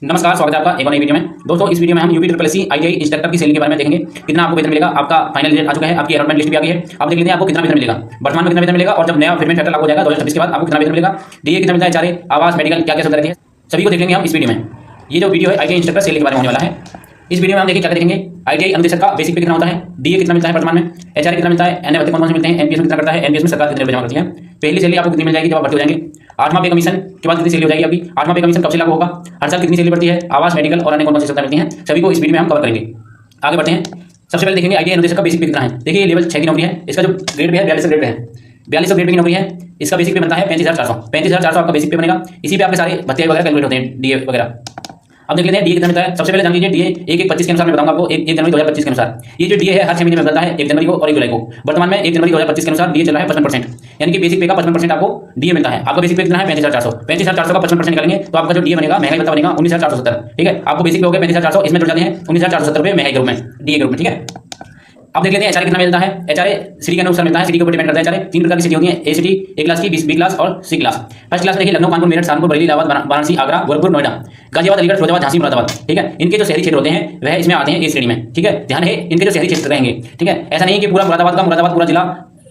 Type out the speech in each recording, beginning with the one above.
नमस्कार, स्वागत है आपका एक और नई वीडियो में। दोस्तों, इस वीडियो में हम UP triple SC ITI instructor की सैलरी के बारे में देखेंगे। कितना आपको वेतन मिलेगा, आपका फाइनल रिजल्ट आ चुका है, आपकी अलॉटमेंट लिस्ट भी आ गई है। आप देख लेते हैं आपको कितना वेतन मिलेगा, वर्तमान में कितना वेतन मिलेगा और जब नया पेमेंट फैक्टर लागू हो जाएगा 2026 के बाद आपको कितना वेतन मिलेगा, डीए कितना मिलता है, चारे आवास मेडिकल क्या क्या सुविधा रहती है, सभी को देख लेंगे हम इस वीडियो में। ये जो वीडियो है आईटीआई इंस्ट्रक्टर सैलरी के बारे में होने वाला है। इस वीडियो में हम देखिए क्या देखेंगे, आईटीआई अनुदेशक का बेसिक पे कितना होता है, डीए कितना मिलता है वर्तमान में, एचआर कितना मिलता है, एनए भत्ते कौन से मिलते हैं, एनपीएस में कितना करता है, एनपीएस में सरकार कितने रुपए जमा करती है, पहली सैलरी आपको कितनी मिल जाएगी जब आप भर्ती हो जाएंगे, 8वां पे कमीशन के बाद कितनी सैलरी हो जाएगी आपकी, 8वां पे कमीशन कब से लागू होगा, हर साल कितनी सैलरी बढ़ती है, आवास मेडिकल और अन्य कौन सी सुविधा मिलती हैं, सभी को इस वीडियो में हम कवर करेंगे। आगे बढ़ते हैं। सबसे पहले देखेंगे आईटीआई अनुदेशक का बेसिक पे कितना है। देखिए लेवल 6 की नौकरी है, इसका जो ग्रेड भी है 42 ग्रेड पे है, 42 ग्रेड पे की नौकरी है। इसका बेसिक पे बनता है 35,400, 35,400 आपका बेसिक पे बनेगा। इसी पे आपके सारे भत्ते वगैरह कैलकुलेट होते हैं, डीए वगैरह। अब देख लेते हैं डीए कितना मिलता है। सबसे पहले जान लीजिए डीए 1/1/25 के अनुसार मैं बताऊंगा आपको, 1 जनवरी 2025 के अनुसार। ये जो डीए है हर 6 महीने में बदलता है, 1 जनवरी को और 1 जुलाई को। वर्तमान में 1 जनवरी 2025 के अनुसार डीए चल रहा है 55%, यानी कि बेसिक पे का 55% आपको डीए मिलता है। आपका बेसिक पे कितना है 35,400, 35,400 का 55% निकालेंगे तो आपका जो डीए बनेगा महंगाई भत्ता बनेगा 19,470। ठीक है, आपको बेसिक पे हो गया 35,400, इसमें जुड़ जाते हैं 19,470 रुपए महंगाई ग्रुप में, डीए ग्रुप में। ठीक है, अब देख लेते हैं एचआर कितना मिलता है। एचआर सिटी के अनुसार मिलता है, सिटी के ऊपर डिपेंड करता है। एचआर 3 प्रकार की सिटी होती है, ए सिटी, ए क्लास की, बी क्लास और सी क्लास। फर्स्ट क्लास देखिए लखनऊ, कानपुर, मेरठ, सहारनपुर, बरेली, इलाहाबाद, वाराणसी, आगरा, गोरखपुर, नोएडा, गाजियाबाद, अलीगढ़, फिरोजाबाद, झांसी, मुरादाबाद। ठीक है, इनके जो शहरी क्षेत्र होते हैं वह इसमें आते हैं ए श्रेणी में। ठीक है, ध्यान है इनके जो शहरी क्षेत्र रहेंगे। ठीक है, ऐसा नहीं कि पूरा मुरादाबाद पूरा जिला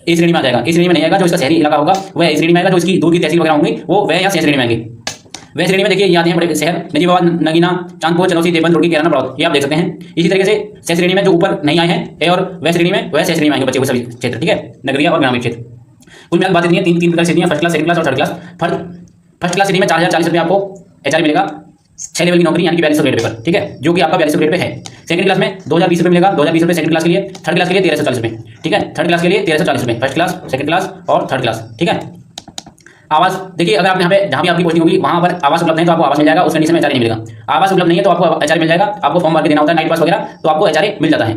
ए श्रेणी में आ जाएगा, ए श्रेणी में नहीं आएगा। जो इसका शहरी इलाका होगा वह ए श्रेणी में आएगा, जो इसकी दूर की तहसील वगैरह होंगी वो वह या सी श्रेणी में आएंगे। वह श्रेणी में देखिए ये आते हैं बड़े शहर, नजीबाबाद, नगीना, चांदपुर, चनौसी, देवबंद, रुड़की, कैराना, बड़ौद, ये आप देख सकते हैं। इसी तरीके से स श्रेणी में जो ऊपर नहीं आए हैं ए और वह श्रेणी में वह स श्रेणी में आएंगे बच्चे हुए सभी क्षेत्र। ठीक है, नगरीय और ग्रामीण क्षेत्र। कुल मिलाकर बात इतनी है, तीन प्रकार से फर्स्ट क्लास, सेकंड क्लास और third class. First class city में 4,040 रुपये आपको एचआर मिलेगा, 6 लेवल की नौकरी, यानी कि 42 ग्रेड पेपर। ठीक है, जो कि आपका 42 ग्रेड पे है। सेकंड क्लास में 2,020 रुपये मिलेगा, 2,020 रुपये सेकंड क्लास के लिए। थर्ड क्लास के लिए 1,340 रुपये। ठीक है, थर्ड क्लास के लिए 1,340 रुपये, फर्स्ट क्लास, सेकंड क्लास और थर्ड क्लास। ठीक है, आवास देखिए अगर आप यहाँ पे जहाँ भी आपकी पोस्टिंग होगी वहाँ पर आवास उपलब्ध है तो आपको आवास मिल जाएगा, उस कंडीशन में एचआर नहीं मिलेगा। आवास उपलब्ध नहीं है तो आपको एचआर मिल जाएगा, आपको फॉर्म भर के देना होता है, नाइट पास वगैरह, तो आपको एचआर मिल जाता है।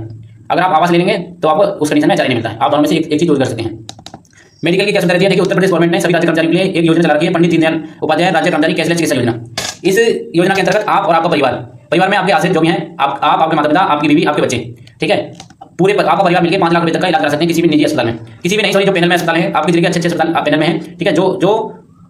अगर आप आवास ले लेंगे तो आपको उस कंडीशन में एचआर नहीं मिलता है। आप दोनों में से एक चीज यूज कर सकते हैं। मेडिकल की क्या सुविधा रहती है, देखिए उत्तर प्रदेश गवर्नमेंट ने सभी राज्य कर्मचारियों के लिए एक योजना चला रखी है, पंडित दीनदयाल उपाध्याय राज्य कर्मचारी कैशलेस चिकित्सा योजना। इस योजना के अंतर्गत आप और आपका परिवार में आपके आश्रित जो भी हैं, आप आपके माता पिता, आपकी बीवी, आपके बच्चे, ठीक है, पूरे आपका परिवार मिलकर 5 लाख रुपए तक का इलाज करा सकते हैं किसी भी निजी अस्पताल में, किसी भी नहीं सॉरी जो पैनल में अस्पताल है, आपकी जिले के अच्छे अस्पताल पैनल में है। ठीक है, जो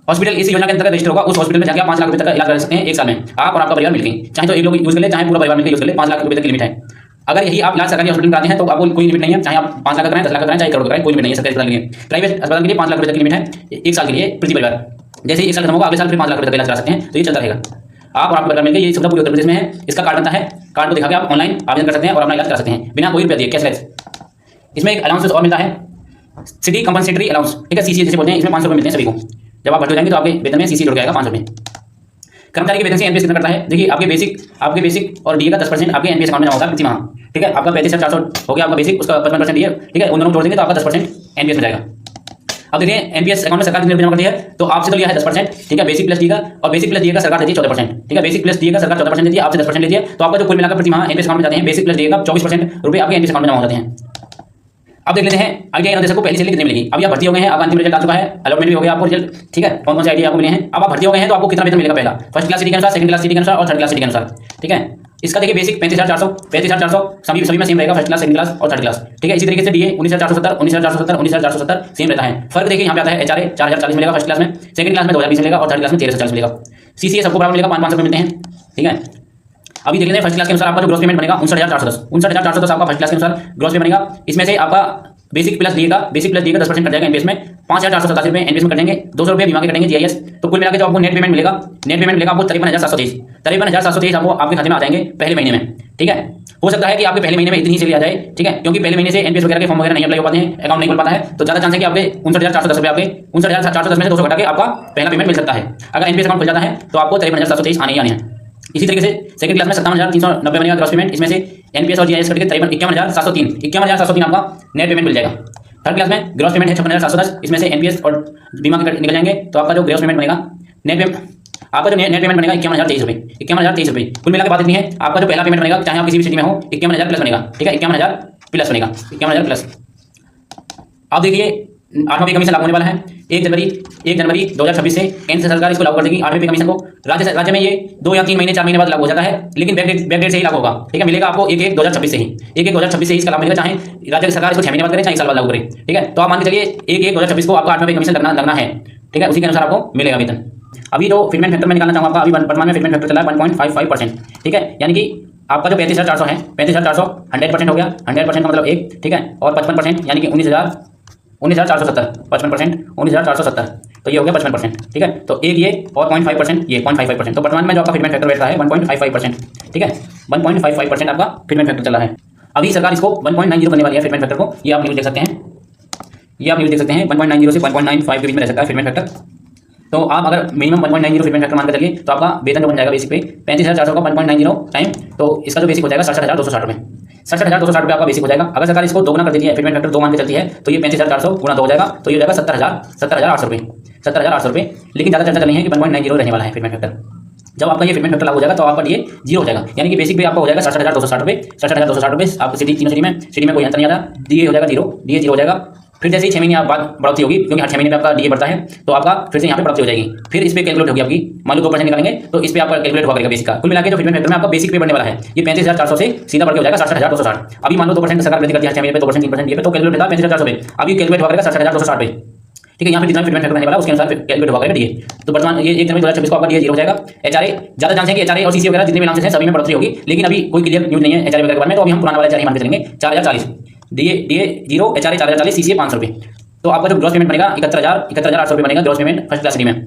हॉस्पिटल इस योजना के अंतर्गत रजिस्टर होगा उस हॉस्पिटल में जाकर 5 लाख रुपए तक का इलाज करा सकते हैं एक साल में, आप और आपका परिवार मिलकर। चाहे तो एक लोग यूज कर ले, चाहे पूरा परिवार मिलकर यूज कर ले, 5 लाख रुपए तक की लिमिट है। अगर यही आप इलाज सरकारी हॉस्पिटल में कराते हैं तो आपको कोई लिमिट नहीं है, चाहे आप 5 लाख कराएं, 10 लाख कराएं, चाहे करोड़ कराएं, कोई लिमिट नहीं है सरकारी अस्पताल के लिए। प्राइवेट अस्पताल के लिए 5 लाख रुपए तक की लिमिट है एक साल के लिए प्रति परिवार। जैसे ही एक साल खत्म होगा अगले साल फिर 5 लाख रुपए तक इलाज करा सकते हैं, तो ये चलता रहेगा। आप और आपका परिवार मिलकर, ये सुविधा पूरे उत्तर प्रदेश में है। इसका कार्ड बनता है, कार्ड को दिखा के आप ऑनलाइन आवेदन कर सकते हैं और अपना इलाज करा सकते हैं बिना कोई रुपया दिए, कैशलेस। इसमें एक अलाउंस और मिलता है, सिटी कंपनसेटरी अलाउंस। ठीक है, सीसी जैसे बोलते हैं, इसमें 500 रुपये मिलते हैं सभी को। जब आप भर्ती हो जाएंगे तो आपके वेतन में सीसी जुड़ जाएगा 500 रुपये। कर्मचारी के वेतन से एनपीएस कितना करता है, देखिए आपके बेसिक और डीए का 10% आपके एनपीएस अकाउंट में जमा होता है प्रति माह। ठीक है, आपका 35,400 हो गया आपका बेसिक, उसका 55% डीए। ठीक है, उन दोनों जोड़ देंगे तो आपका 10% एनपीएस में जाएगा। अब देखिए एनपीएस अकाउंट में सरकार कितने जमा करती है, तो आपसे तो लिया है 10%। ठीक है, बेसिक प्लस डी का, और बेसिक प्लस डी का सरकार देती है 14%। ठीक है, बेसिक प्लस डी का सरकार 14% देती है, आपसे 10% लेती है, तो आपका जो कुल मिलाकर प्रति माह एनपीएस अकाउंट में जाते हैं बेसिक प्लस डी का 24% रुपये आपके एनपीएस अकाउंट में जमा हो जाते हैं। अब देख लेते हैं आईटीआई अनुदेशक को पहली सैलरी कितनी मिलेगी। अब आप भर्ती हो गए हैं, आपका अंतिम रिजल्ट आ चुका है, अलॉटमेंट भी हो गया आपको रिजल्ट। ठीक है, कौन कौन से आईटीआई आपको मिले हैं। अब आप भर्ती हो गए हैं तो आपको कितना वेतन मिलेगा, पहला फर्स्ट क्लास सिटी के अनुसार, सेकंड क्लास सिटी के अनुसार और थर्ड क्लास सिटी के अनुसार। ठीक है, इसका देखिए बेसिक 35,400 सभी में सेम रहेगा, फर्स्ट क्लास, सेकंड क्लास और थर्ड क्लास। ठीक है, इसी तरीके से डीए 19,470 फर्क देखिए यहाँ पे आता है एचआरए 4,040 मिलेगा फर्स्ट क्लास में, सेकंड क्लास में 2,020 मिलेगा और थर्ड क्लास में 1,340 मिलेगा। सीसीए सबको बराबर मिलेगा, 500 रुपये मिलते हैं। ठीक है, अभी देख लेते हैं फर्स्ट क्लास के अनुसार आपका जो ग्रॉस पेमेंट बनेगा 59,410 आपका फर्स्ट क्लास के अनुसार ग्रॉस पे बनेगा। इसमें से आपका बेसिक प्लस डी का 10% कट जाएगा एनपीएस में, 5,487 रुपये एनपीएस में कटेंगे, 200 रुपये बीमा के कटेंगे जीआईएस। तो कुल मिलाकर जो आपको नेट पेमेंट मिलेगा आपको 53,723 आपको आपके खाते में आ जाएंगे पहले महीने में। ठीक है, हो सकता है कि आपके पहले महीने में इतनी ही सैलरी आ जाए। ठीक है, क्योंकि पहले महीने से एनपीएस वगैरह के फॉर्म वगैरह नहीं अप्लाई हो पाते हैं, अकाउंट नहीं खुल पाता है, तो ज्यादा चांस है कि आपके 59,410 रुपये, आपके 59,410 में से 200 घटा के आपका पहला पेमेंट मिल सकता है। अगर एनपीएस अकाउंट खुल जाता है तो आपको 53,723 आने ही आने हैं। इसी तरीके से सेकंड क्लास में 57,390 बनेगा ग्रॉस पेमेंट, इसमें से एनपीएस और जीआईएस कट के 51,703 आपका नेट पेमेंट मिल जाएगा। थर्ड क्लास में ग्रॉस पेमेंट है 56,710, इसमें से एनपीएस और बीमा के निकल जाएंगे, तो आपका जो ग्रॉस पेमेंट बनेगा नेट पेमेंट बनेगा 51,023 रुपये। कुल मिलाकर बात इतनी है, आपका जो पहला पेमेंट बनेगा चाहे आप किसी भी सिटी में हो 51,000 प्लस बनेगा। ठीक है, 51,000 प्लस बनेगा, 51,000 प्लस। अब देखिए 8वां पे कमीशन लागू होने वाला है 1 जनवरी 2026 से केंद्र सरकार इसको लागू कर देगी 8वें पे कमीशन को। राज्य में ये 2 या 3 महीने 4 महीने बाद लागू हो जाता है, लेकिन बैकडेट से ही लागू होगा। ठीक है, मिलेगा आपको 1/1/2026 से ही, 1/1/2026 से ही इसका लाभ मिलेगा, चाहे राज्य सरकार इसको 6 महीने बाद करे, चाहे 1 साल बाद लागू करे। ठीक है, तो आप मान के चलिए 1/1/2026 को आपको 8वां पे कमीशन लगना है। ठीक है, उसी के अनुसार आपको मिलेगा वेतन। अभी जो फिटमेंट फैक्टर मैं निकालना चाहूँगा आपका, अभी वर्तमान में फिटमेंट फैक्टर चला है 1.55%, ठीक है। यानी कि आपका जो 35,400 है, 35,400 100% हो गया, 100% का मतलब 1, ठीक है। और 55% यानी कि 19,470, 55% 19,470, तो ये हो गया 55%, ठीक है। तो एक ये और 0.5% ये 0.55%, तो वर्तमान में जो आपका फिटमेंट फैक्टर बैठ रहा है 1.55%, ठीक है। 1.55% आपका फिटमेंट फैक्टर चला है। अभी सरकार इसको 1.90 करने वाली है फिटमेंट फैक्टर को, ये आप न्यूज़ देख सकते हैं, ये आप न्यूज़ देख सकते हैं 1.90 से 1.95 के बीच में रह सकता है फिटमेंट फैक्टर। तो आप अगर मिनिमम 1.90 फिटमेंट फैक्टर मान कर चलिए तो आपका वेतन जो बन जाएगा बेसिक पे 35,400 का 1.90 टाइम, तो इसका जो बेसिक हो जाएगा 67,260 रुपये, 67,260 रुपये आपका बेसिक हो जाएगा। अगर सरकार इसको दोगुना कर देती है, फिटमेंट फैक्टर 2 मान के चलती है, तो ये 35,400 गुना 2 हो जाएगा, तो ये हो जाएगा 70,800 रुपये, 70,800 रुपये। लेकिन ज़्यादा चर्चा करनी है कि 1.90 रहने वाला है फिटमेंट फैक्टर। जब आपका ये फिटमेंट फैक्टर लागू हो जाएगा तो आपका ये 0 हो जाएगा, यानी कि बेसिक पे आपका हो जाएगा 67,260 रुपये, 67,260 रुपये। आपको तीनों सिटी में कोई अंतर नहीं आता, डीए हो जाएगा 0, डीए 0 हो जाएगा। फिर जैसे ही 6 महीने बाद बढ़ोतरी होगी, क्योंकि हर 6 महीने में आपका डीए बढ़ता है, तो आपका फिर से यहाँ पे बढ़ोतरी हो जाएगी। फिर इस पे कैलकुलेट होगी आपकी, मान लो 2% निकालेंगे तो इस पे आपका कैलकुलेट होगा बेसिक का। कुल मिला के जो फिटमेंट फैक्टर में आपका बेसिक पे बढ़ने वाला है ये 35,400 से सीधा बढ़ के हो जाएगा 67,260। अभी मान लो 2% सरकार वृद्धि करती है 6 महीने पे, 2% 3% ये पे, तो कैलकुलेट होगा 35,400 पे, अभी कैलकुलेट होगा 67,260 पे, ठीक है। यहाँ पे जितना फिटमेंट फैक्टर रहने वाला उसके अनुसार कैलकुलेट होगा डीए। तो वर्तमान ये 1 जनवरी 2026 को आपका डीए 0 हो जाएगा। एचआरए ज़्यादा चांस है कि एचआरए और सीसी वगैरह जितने भी नाम से हैं सभी में बढ़ोतरी होगी, लेकिन अभी कोई क्लियर न्यूज़ नहीं है एचआरए वगैरह के बारे में, तो अभी हम पुराना वाला एचआरए मान के चलेंगे 4,040, डीए 0, एचआरए 4,040, सीसीए 500 रुपये। तो आपका जो ग्रॉस पेमेंट बनेगा 71,800 रुपये बनेगा ग्रॉस पेमेंट फर्स्ट क्लास में।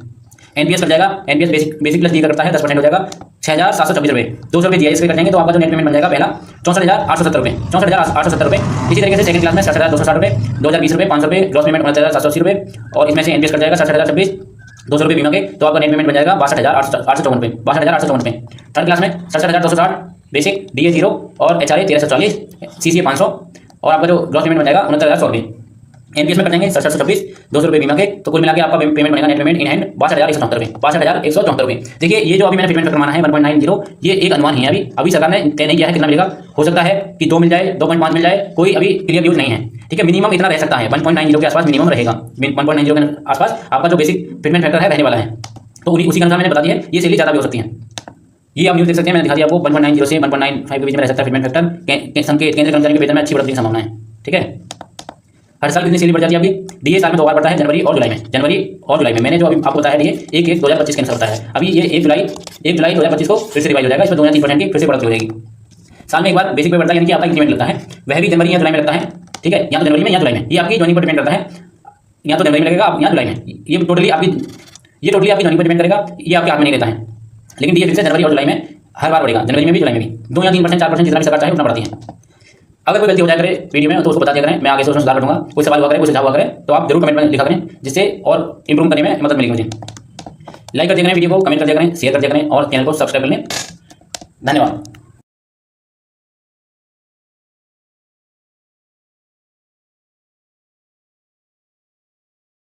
एनपीएस कट जाएगा, एनपीएस बेसिक प्लस डी करता है 10% हो जाएगा 6,726 रुपये, 200 रुपये जीआईएस के कटेंगे, तो आपका जो नेट पेमेंट बन जाएगा पहला 64,870 रुपये, 64,870 रुपये। इसी तरीके से सेकंड क्लास में 60,260 रुपये, 2,020 रुपये, 500 रुपये, ग्रॉस पेमेंट 69,780 रुपये, और इसमें से एनपीएस कट जाएगा 60,026, 200 रुपये बीमा के, तो आपका नेट पेमेंट बन जाएगा 62,854 रुपये, 62,854 रुपये। थर्ड क्लास में 67,260 बेसिक, डीए 0 और एचआरए 1340, सीसीए 500, और आपका जो ग्रॉस पेमेंट बन जाएगा 69,100 रुपये। एनपीएस में कटेंगे 6726, 200 रुपये बीमा के, तो कुल मिला के आपका पेमेंट बनेगा नेट पेमेंट इन हैंड 62,174 रुपये, 62,174 रुपये। देखिए ये जो अभी मैंने फिटमेंट फैक्टर माना है 1.90, ये एक अनुमान ही है, अभी सरकार ने तय नहीं किया है कितना मिलेगा। हो सकता है कि 2 मिल जाए, 2.5 मिल जाए, कोई अभी क्लियर न्यूज़ नहीं है, ठीक है। मिनिमम इतना रह सकता है, 1.90 के आसपास मिनिमम रहेगा, 1.90 के आसपास आपका जो बेसिक फिटमेंट फैक्टर है रहने वाला है। तो उसी के अनुसार मैंने बता दिया है, ये सैलरी ज़्यादा भी हो सकती है। ये आप न्यूज़ देख सकते हैं, मैंने दिखा दिया आपको 1.90 से 1.95 के बीच में रह सकता है फिटमेंट फैक्टर। संकेत केंद्र कर्मचारी के वेतन में अच्छी बढ़ोतरी की संभावना है, ठीक है। हर साल कितनी सैलरी बढ़ जाती है आपकी? डीए साल में 2 बार बढ़ता है, जनवरी और जुलाई में। मैंने जो अभी आपको बताया डीए 1/1/2025 के अनुसार बताया है। अभी ये 1 जुलाई 2025 को फिर से रिवाइज हो जाएगा, इसमें 2 या 3% की फिर से बढ़ोतरी हो जाएगी। साल में एक बार बेसिक पे बढ़ता है, यानी कि आपका इंक्रीमेंट लगता है, वह भी जनवरी या जुलाई में लगता है, ठीक है। या तो जनवरी में या जुलाई में, ये आपकी ज्वाइनिंग पर डिपेंड करता है, या तो जनवरी में लगेगा या जुलाई में। ये टोटली आपकी ज्वाइनिंग पर डिपेंड करेगा, ये आपके हाथ में नहीं रहता है। लेकिन डीए फिर से जनवरी और जुलाई में हर बार बढ़ेगा, जनवरी में भी जुलाई में भी 2 या 3%, 4% जितना भी सरकार चाहे उतना बढ़ती है। अगर कोई गलती हो जाए करे वीडियो में तो उसको बता दिया करें, मैं आगे से उसमें सुधार करूँगा। कोई सवाल हुआ करे, कोई सुझाव हुआ करे तो आप जरूर कमेंट में लिखा करें, जिससे और इंप्रूव करने में मदद मिलेगी मुझे। लाइक कर दिया करें वीडियो को, कमेंट कर दिया करें, शेयर कर दिया करें और चैनल को सब्सक्राइब कर लें। धन्यवाद।